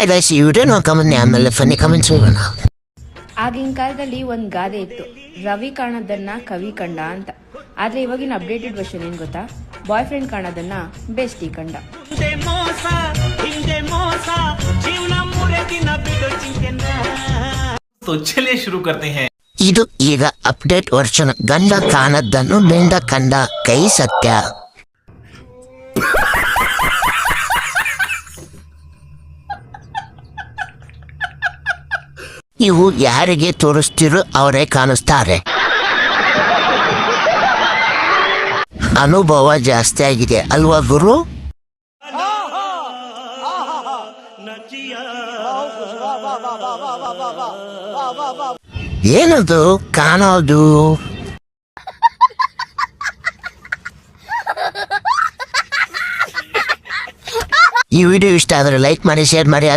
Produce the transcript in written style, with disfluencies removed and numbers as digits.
ಆಯ್ತು ಈ ವಿಡಿಯೋ ನೋಡ್ಕೊಂಬನ್ನಿ, ಆಮೇಲೆ ಫನ್ನಿ ಕಮೆಂಟ್ಸ್ ಹೋಗೋಣ. ಆಗಿನ ಕಾಲದಲ್ಲಿ ಒಂದು ಗಾದೆ ಇತ್ತು, ರವಿ ಕಾಣೋದನ್ನ ಕವಿ ಕಂಡ ಅಂತ. ಆದ್ರೆ ಇವಾಗಿನ ಅಪ್ಡೇಟೆಡ್ ವರ್ಷನ್ ಏನ್ ಗೊತ್ತಾ, ಬಾಯ್ ಫ್ರೆಂಡ್ ಕಾಣೋದನ್ನ ಬೆಸ್ಟಿ ಕಂಡ. तो चलिए शुरू करते हैं. ಇದು ಈಗ ಅಪ್ಡೇಟ್ ವರ್ಷನ್. ಗಂಡ ಕಾಣದ್ದನ್ನು ಮೆಂಡ ಕಂಡ, ಕೈ ಸತ್ಯ. ಇವು ಯಾರಿಗೆ ತೋರಿಸ್ತಿರೋ ಅವರೇ ಕಾಣಿಸ್ತಾರೆ. ಅನುಭವ ಜಾಸ್ತಿ ಆಗಿದೆ ಅಲ್ವಾ ಗುರು? ಏನದು ಕಾಣೋದು? ಈ ವಿಡಿಯೋ ಇಷ್ಟ ಆದರೆ ಲೈಕ್ ಮಾಡಿ, ಶೇರ್ ಮಾಡಿ.